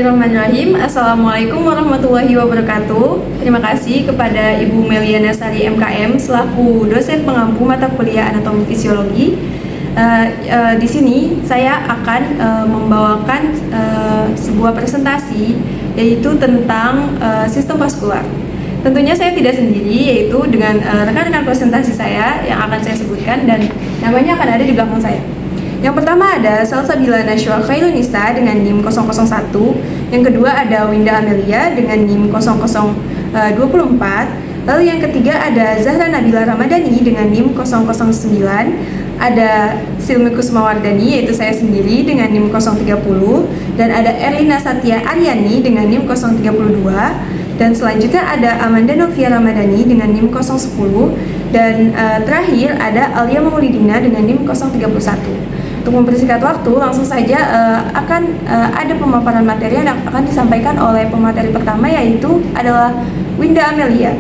Bismillahirrahmanirrahim. Assalamualaikum warahmatullahi wabarakatuh. Terima kasih kepada Ibu Meliana Sari MKM selaku dosen pengampu mata kuliah anatomi fisiologi. Di sini saya akan membawakan sebuah presentasi yaitu tentang sistem vaskular. Tentunya saya tidak sendiri, yaitu dengan rekan-rekan presentasi saya yang akan saya sebutkan dan namanya akan ada di belakang saya. Yang pertama ada Salsabila Nashwa Khairunisa dengan NIM 001. Yang kedua ada Winda Amelia dengan NIM 0024. Lalu yang ketiga ada Zahra Nabila Ramadhani dengan NIM 009. Ada Silmi Kusmawardani yaitu saya sendiri dengan NIM 030. Dan ada Erlina Satya Aryani dengan NIM 032. Dan selanjutnya ada Amanda Novia Ramadhani dengan NIM 010. Dan terakhir ada Alia Maulidina dengan NIM 031. Untuk mempersingkat waktu, langsung saja akan ada pemaparan materi yang akan disampaikan oleh pemateri pertama, yaitu adalah Winda Amelia.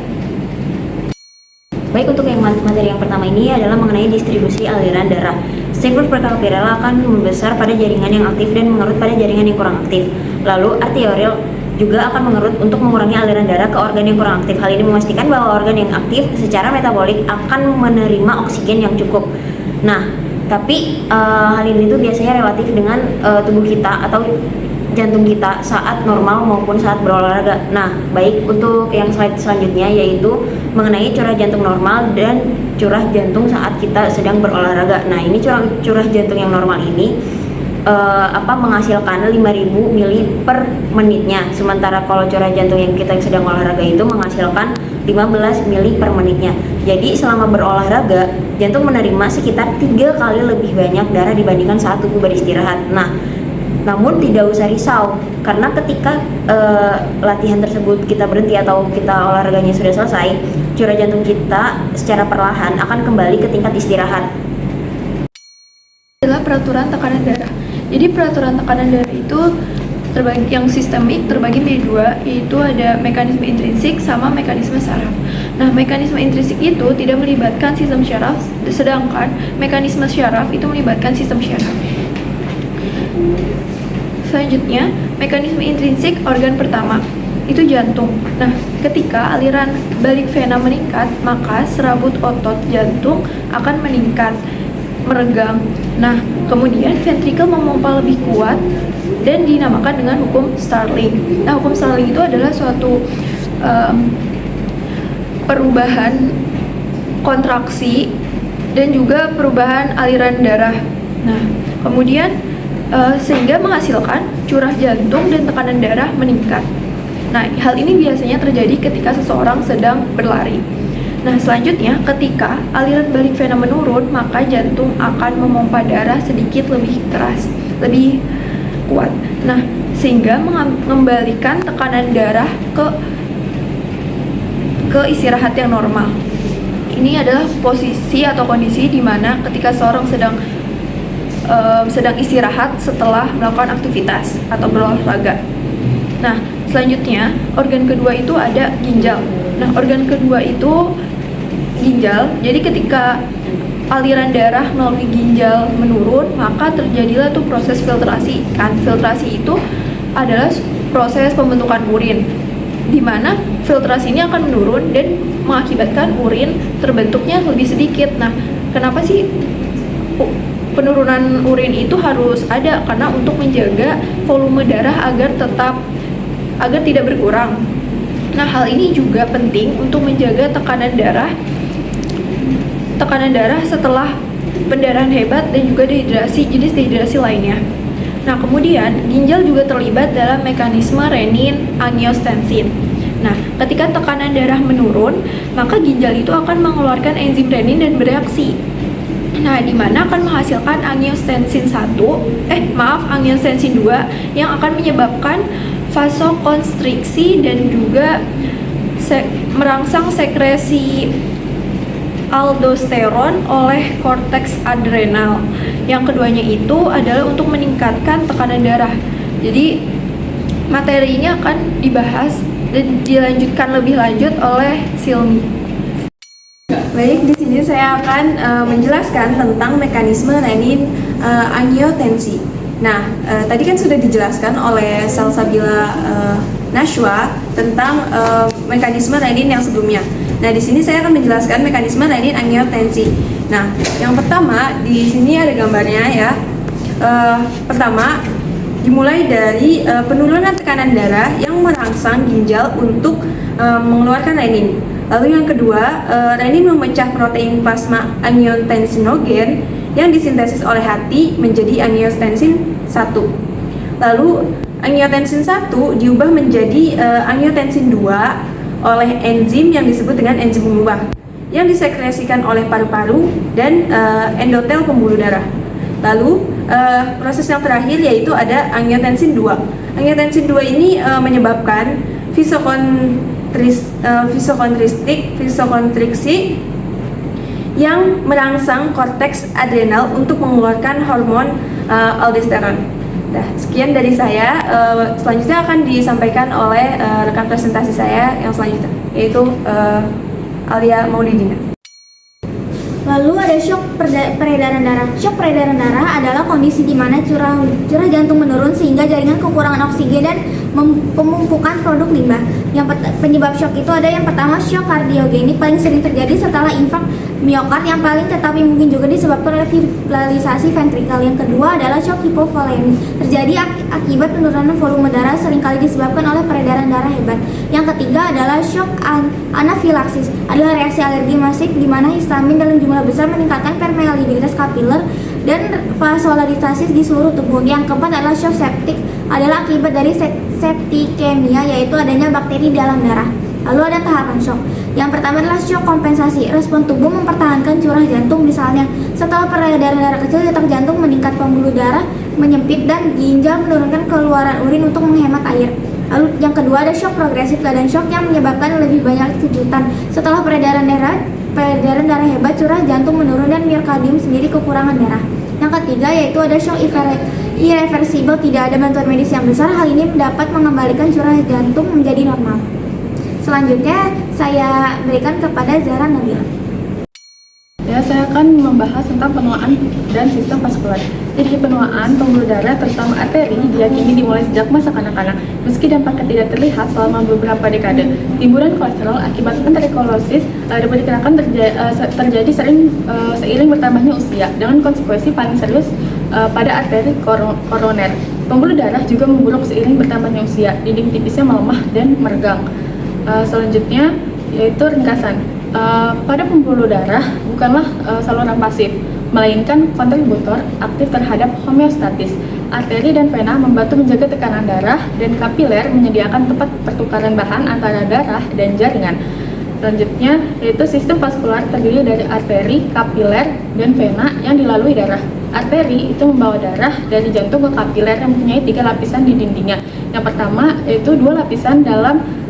Baik, untuk yang materi yang pertama ini adalah mengenai distribusi aliran darah. Siklus perkapirala akan membesar pada jaringan yang aktif dan mengerut pada jaringan yang kurang aktif. Lalu arterial juga akan mengerut untuk mengurangi aliran darah ke organ yang kurang aktif. Hal ini memastikan bahwa organ yang aktif secara metabolik akan menerima oksigen yang cukup. Nah, tapi hal ini tuh biasanya relatif dengan tubuh kita atau jantung kita saat normal maupun saat berolahraga. Nah, baik, untuk yang slide selanjutnya yaitu mengenai curah jantung normal dan curah jantung saat kita sedang berolahraga. Nah, ini curah jantung yang normal ini menghasilkan 5000 mili per menitnya, sementara kalau curah jantung yang kita sedang olahraga itu menghasilkan 15 mili per menitnya. Jadi selama berolahraga, jantung menerima sekitar 3 kali lebih banyak darah dibandingkan saat tubuh beristirahat. Nah, namun tidak usah risau, karena ketika latihan tersebut kita berhenti atau kita olahraganya sudah selesai, curah jantung kita secara perlahan akan kembali ke tingkat istirahat. Adalah peraturan tekanan darah. Jadi peraturan tekanan darah itu terbagi, yang sistemik terbagi menjadi dua, yaitu ada mekanisme intrinsik sama mekanisme saraf. Nah, mekanisme intrinsik itu tidak melibatkan sistem syaraf, sedangkan mekanisme syaraf itu melibatkan sistem syaraf. Selanjutnya, mekanisme intrinsik organ pertama itu jantung. Nah, ketika aliran balik vena meningkat, maka serabut otot jantung akan meningkat, meregang. Nah, kemudian ventrikel memompa lebih kuat dan dinamakan dengan hukum Starling. Nah, hukum Starling itu adalah suatu perubahan kontraksi dan juga perubahan aliran darah. Nah, kemudian sehingga menghasilkan curah jantung dan tekanan darah meningkat. Nah, hal ini biasanya terjadi ketika seseorang sedang berlari. Nah, selanjutnya ketika aliran balik vena menurun, maka jantung akan memompa darah sedikit lebih keras, lebih kuat. Nah, sehingga mengembalikan tekanan darah ke istirahat yang normal. Ini adalah posisi atau kondisi di mana ketika seorang sedang istirahat setelah melakukan aktivitas atau berolahraga. Nah, selanjutnya organ kedua itu ada ginjal. Nah, organ kedua itu ginjal. Jadi ketika aliran darah melalui ginjal menurun, maka terjadilah tuh proses filtrasi. Kan filtrasi itu adalah proses pembentukan urin, di mana filtrasi ini akan menurun dan mengakibatkan urin terbentuknya lebih sedikit. Nah, kenapa sih penurunan urin itu harus ada? Karena untuk menjaga volume darah agar tidak berkurang. Nah, hal ini juga penting untuk menjaga tekanan darah setelah pendarahan hebat dan juga jenis dehidrasi lainnya. Nah, kemudian ginjal juga terlibat dalam mekanisme renin-angiostensin. Nah, ketika tekanan darah menurun, maka ginjal itu akan mengeluarkan enzim renin dan bereaksi. Nah, di mana akan menghasilkan angiostensin 2 yang akan menyebabkan vasokonstriksi dan juga merangsang sekresi aldosteron oleh korteks adrenal. Yang keduanya itu adalah untuk meningkatkan tekanan darah. Jadi materi ini akan dibahas dan dilanjutkan lebih lanjut oleh Silmi. Baik, di sini saya akan menjelaskan tentang mekanisme renin angiotensi. Nah, tadi kan sudah dijelaskan oleh Salsabila Nashwa tentang mekanisme renin yang sebelumnya. Nah, di sini saya akan menjelaskan mekanisme renin-angiotensin. Nah, yang pertama di sini ada gambarnya ya. Pertama, dimulai dari penurunan tekanan darah yang merangsang ginjal untuk mengeluarkan renin. Lalu yang kedua, renin memecah protein plasma angiotensinogen yang disintesis oleh hati menjadi angiotensin 1. Lalu angiotensin 1 diubah menjadi angiotensin 2 oleh enzim yang disebut dengan enzim pengubah yang disekresikan oleh paru-paru dan endotel pembuluh darah. Lalu proses yang terakhir yaitu ada angiotensin 2. Angiotensin 2 ini menyebabkan vasokonstriksi yang merangsang korteks adrenal untuk mengeluarkan hormon aldosteron. Nah, sekian dari saya. Selanjutnya akan disampaikan oleh rekan presentasi saya yang selanjutnya, yaitu Alia Maulidina. Lalu ada shock peredaran darah. Shock peredaran darah adalah kondisi di mana curah jantung menurun sehingga jaringan kekurangan oksigen dan pemumpukan produk limbah. Penyebab shock itu ada yang pertama shock kardiogenik, paling sering terjadi setelah infark miokard, yang paling tetapi mungkin juga disebabkan oleh fibrilisasi ventrikal. Yang kedua adalah shock hipovolemik, terjadi akibat penurunan volume darah, seringkali disebabkan oleh peredaran darah hebat. Yang ketiga adalah shock anafilaksis, adalah reaksi alergi masif di mana histamin dalam jumlah besar meningkatkan permeabilitas kapiler dan vasodilatasis di seluruh tubuh. Yang keempat adalah shock septik, adalah akibat dari septikemia, yaitu adanya bakteri dalam darah. Lalu ada tahapan shock. Yang pertama adalah shock kompensasi, respon tubuh mempertahankan curah jantung, misalnya setelah peredaran darah kecil detak jantung meningkat, pembuluh darah menyempit, dan ginjal menurunkan keluaran urin untuk menghemat air. Lalu yang kedua ada shock progresif, keadaan shock yang menyebabkan lebih banyak kejutan. Setelah peredaran darah hebat, curah jantung menurun dan miokardium sendiri kekurangan darah. Yang ketiga yaitu ada shock irreversibel, tidak ada bantuan medis yang besar. Hal ini dapat mengembalikan curah jantung menjadi normal. Selanjutnya saya berikan kepada Zahra Nabila. Ya, saya akan membahas tentang penuaan dan sistem vaskular. Jadi penuaan pembuluh darah terutama arteri diyakini dimulai sejak masa kanak-kanak. Meski dampaknya tidak terlihat selama beberapa dekade, timbunan kolesterol akibat enterokolosis dapat dikarenakan terjadi seiring bertambahnya usia, dengan konsekuensi paling serius pada arteri koroner. Pembuluh darah juga memburuk seiring bertambahnya usia, dinding tipisnya melemah dan meregang. Selanjutnya yaitu ringkasan. Pada pembuluh darah bukanlah saluran pasif, melainkan kontributor aktif terhadap homeostatis. Arteri dan vena membantu menjaga tekanan darah, dan kapiler menyediakan tempat pertukaran bahan antara darah dan jaringan. Selanjutnya yaitu sistem vaskular terdiri dari arteri, kapiler, dan vena yang dilalui darah. Arteri itu membawa darah dari jantung ke kapiler yang mempunyai 3 lapisan di dindingnya. Yang pertama yaitu 2 lapisan dalam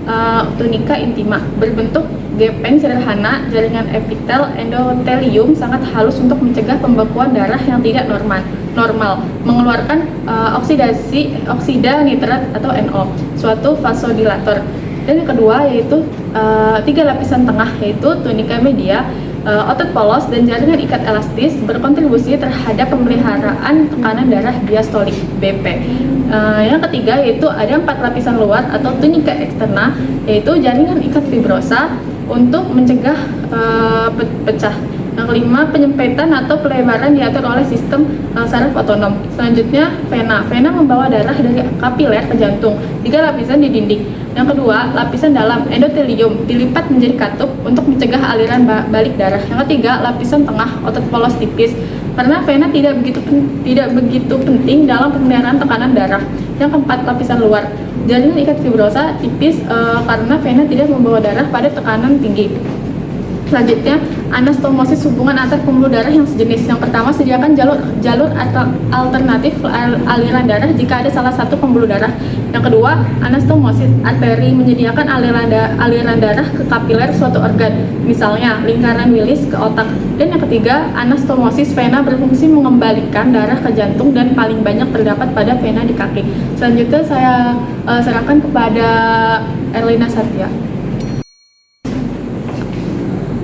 tunika intima berbentuk gepeng sederhana. Jaringan epitel endotelium sangat halus untuk mencegah pembekuan darah yang tidak normal, mengeluarkan oksida nitrat atau NO, suatu vasodilator. Dan yang kedua yaitu 3 lapisan tengah, yaitu tunika media, otot polos, dan jaringan ikat elastis berkontribusi terhadap pemeliharaan tekanan darah diastolik (BP). Yang ketiga yaitu ada 4 lapisan luar atau tunika eksterna, yaitu jaringan ikat fibrosa untuk mencegah pecah. Yang kelima, penyempitan atau pelebaran diatur oleh sistem saraf otonom. Selanjutnya vena membawa darah dari kapiler ke jantung, 3 lapisan di dinding. Yang kedua, lapisan dalam endotelium dilipat menjadi katup untuk mencegah aliran balik darah. Yang ketiga, lapisan tengah otot polos tipis, karena vena tidak begitu penting dalam pemeliharaan tekanan darah. Yang keempat, lapisan luar, jaringan ikat fibrosa tipis, karena vena tidak membawa darah pada tekanan tinggi. Selanjutnya, anastomosis, hubungan antar pembuluh darah yang sejenis. Yang pertama, sediakan jalur alternatif aliran darah jika ada salah satu pembuluh darah. Yang kedua, anastomosis, arteri menyediakan aliran darah ke kapiler suatu organ, misalnya lingkaran Willis ke otak. Dan yang ketiga, anastomosis, vena berfungsi mengembalikan darah ke jantung dan paling banyak terdapat pada vena di kaki. Selanjutnya saya serahkan kepada Erlina Satya.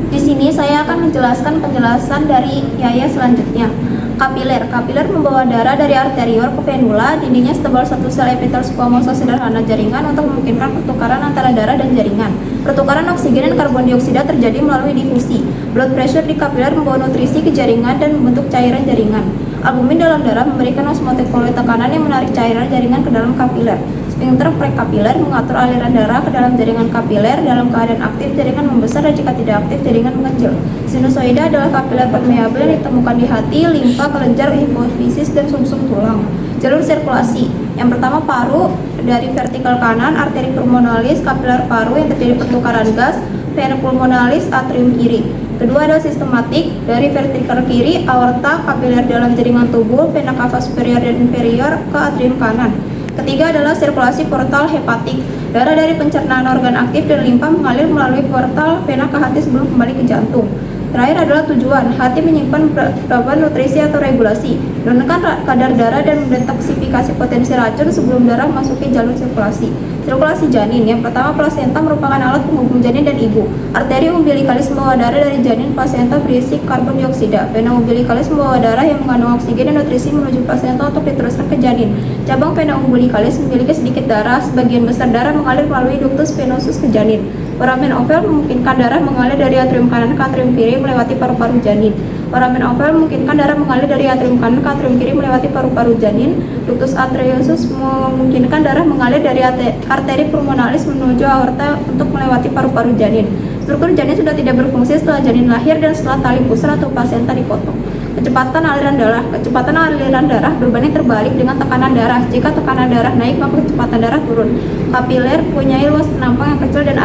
Di sini saya Saya akan menjelaskan penjelasan dari Yaya selanjutnya. Kapiler. Kapiler membawa darah dari arterior ke venula, dindingnya setebal satu sel epitel squamosa sederhana jaringan untuk memungkinkan pertukaran antara darah dan jaringan. Pertukaran oksigen dan karbon dioksida terjadi melalui difusi. Blood pressure di kapiler membawa nutrisi ke jaringan dan membentuk cairan jaringan. Albumin dalam darah memberikan osmotik fluid tekanan yang menarik cairan jaringan ke dalam kapiler. Sphincter prekapiler mengatur aliran darah ke dalam jaringan kapiler. Dalam keadaan aktif, jaringan membesar, dan jika tidak aktif, jaringan mengecil. Sinusoida adalah kapiler permeabel yang ditemukan di hati, limfa, kelenjar, hipofisis, dan sumsum tulang. Jalur sirkulasi. Yang pertama, paru dari vertikal kanan, arteri pulmonalis, kapiler paru yang terjadi pertukaran gas, vena pulmonalis, atrium kiri. Kedua adalah sistematik, dari vertikal kiri, aorta, kapiler dalam jaringan tubuh, vena cava superior dan inferior ke atrium kanan. Ketiga adalah sirkulasi portal hepatik. Darah dari pencernaan organ aktif dan limfa mengalir melalui portal vena ke hati sebelum kembali ke jantung. Terakhir adalah tujuan. Hati menyimpan beberapa nutrisi atau regulasi, menurunkan kadar darah dan mendetoksifikasi potensi racun sebelum darah masuki jalur sirkulasi. Sirkulasi janin. Yang pertama, plasenta merupakan alat penghubung janin dan ibu. Arteri umbilikalis membawa darah dari janin plasenta berisi karbon dioksida. Vena umbilikalis membawa darah yang mengandung oksigen dan nutrisi menuju plasenta untuk diteruskan ke janin. Cabang vena umbilikalis memiliki sedikit darah. Sebagian besar darah mengalir melalui ductus venosus ke janin. Foramen oval memungkinkan darah mengalir dari atrium kanan ke atrium kiri melewati paru-paru janin. Foramen oval memungkinkan darah mengalir dari atrium kanan ke atrium kiri melewati paru-paru janin. Ductus arteriosus memungkinkan darah mengalir dari arteri pulmonalis menuju aorta untuk melewati paru-paru janin. Struktur janin sudah tidak berfungsi setelah janin lahir dan setelah tali pusar atau plasenta dipotong. Kecepatan aliran darah. Kecepatan aliran darah berbanding terbalik dengan tekanan darah. Jika tekanan darah naik, maka kecepatan darah turun. Kapiler punya luas penampang yang kecil dan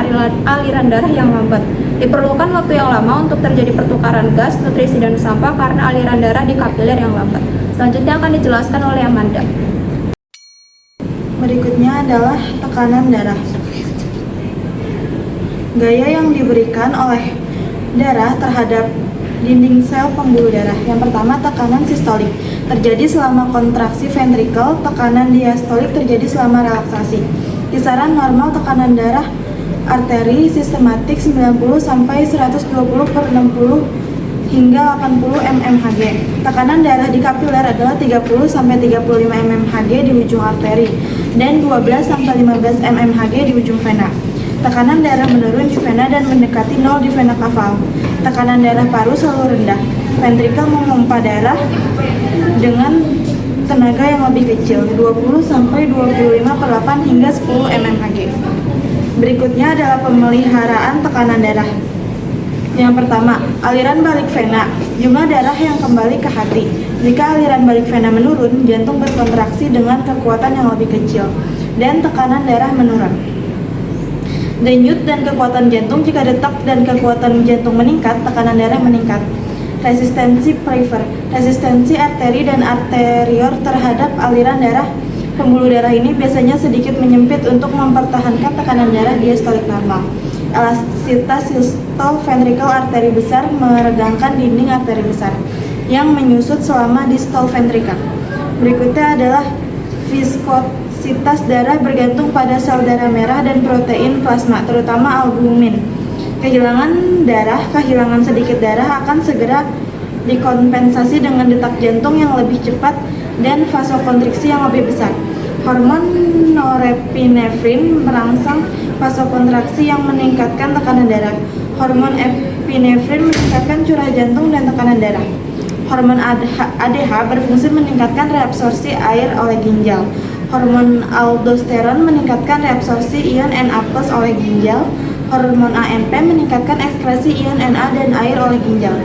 aliran darah yang lambat. Diperlukan waktu yang lama untuk terjadi pertukaran gas, nutrisi, dan sampah karena aliran darah di kapiler yang lambat. Selanjutnya akan dijelaskan oleh Amanda. Berikutnya adalah tekanan darah. Gaya yang diberikan oleh darah terhadap dinding sel pembuluh darah. Yang pertama, tekanan sistolik terjadi selama kontraksi ventrikel, tekanan diastolik terjadi selama relaksasi. Kisaran normal tekanan darah arteri sistematik 90 sampai 120 per 60 hingga 80 mmHg. Tekanan darah di kapiler adalah 30 sampai 35 mmHg di ujung arteri dan 12 sampai 15 mmHg di ujung vena. Tekanan darah menurun di vena dan mendekati 0 di vena cava. Tekanan darah paru selalu rendah. Ventrikel memompa darah dengan tenaga yang lebih kecil, 20 sampai 25 per 8 hingga 10 mmHg. Berikutnya adalah pemeliharaan tekanan darah. Yang pertama, aliran balik vena, jumlah darah yang kembali ke hati. Jika aliran balik vena menurun, jantung berkontraksi dengan kekuatan yang lebih kecil dan tekanan darah menurun. Denyut dan kekuatan jantung. Jika detak dan kekuatan jantung meningkat, tekanan darah meningkat. Resistensi Pfeiffer, resistensi arteri dan arterior terhadap aliran darah pembuluh darah ini biasanya sedikit menyempit untuk mempertahankan tekanan darah diastolik normal. Elastisitas sistol ventrikel arteri besar meregangkan dinding arteri besar yang menyusut selama distol ventrikel. Berikutnya adalah viskositas darah bergantung pada sel darah merah dan protein plasma, terutama albumin. Kehilangan darah, kehilangan sedikit darah akan segera dikompensasi dengan detak jantung yang lebih cepat dan vasokonstriksi yang lebih besar. Hormon norepinefrin merangsang vasokontraksi yang meningkatkan tekanan darah. Hormon epinefrin meningkatkan curah jantung dan tekanan darah. Hormon ADH berfungsi meningkatkan reabsorpsi air oleh ginjal. Hormon aldosteron meningkatkan reabsorpsi ion Na+ oleh ginjal. Hormon AMP meningkatkan ekskresi ion Na dan air oleh ginjal.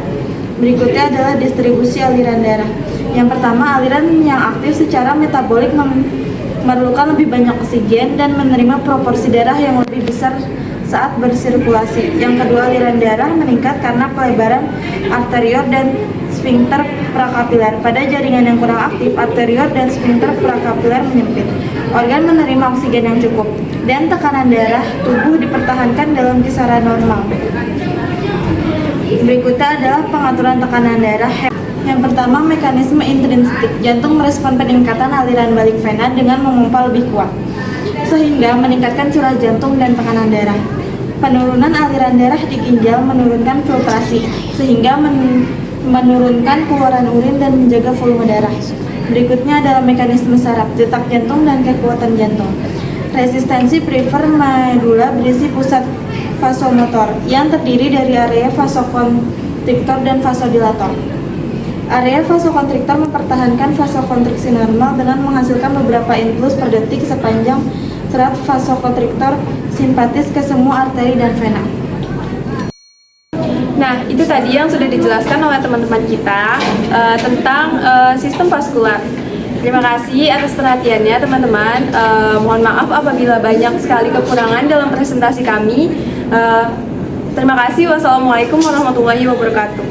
Berikutnya adalah distribusi aliran darah. Yang pertama, aliran yang aktif secara metabolik memerlukan lebih banyak oksigen dan menerima proporsi darah yang lebih besar saat bersirkulasi. Yang kedua, aliran darah meningkat karena pelebaran arterior dan sphincter prakapiler. Pada jaringan yang kurang aktif, arterior dan sphincter prakapiler menyempit. Organ menerima oksigen yang cukup dan tekanan darah tubuh dipertahankan dalam kisaran normal. Berikutnya adalah pengaturan tekanan darah. Yang pertama, mekanisme intrinsik. Jantung merespon peningkatan aliran balik vena dengan memompa lebih kuat, sehingga meningkatkan curah jantung dan tekanan darah. Penurunan aliran darah di ginjal menurunkan filtrasi, sehingga menurunkan keluaran urin dan menjaga volume darah. Berikutnya adalah mekanisme saraf, detak jantung dan kekuatan jantung. Resistensi prefer medula berisi pusat vasomotor yang terdiri dari area vasokonstriktor dan vasodilator. Area vasokonstriktor mempertahankan vasokonstriksi normal dengan menghasilkan beberapa impuls per detik sepanjang serat vasokonstriktor simpatis ke semua arteri dan vena. Nah, itu tadi yang sudah dijelaskan oleh teman-teman kita tentang sistem vaskular. Terima kasih atas perhatiannya teman-teman. Mohon maaf apabila banyak sekali kekurangan dalam presentasi kami. Terima kasih. Wassalamualaikum warahmatullahi wabarakatuh.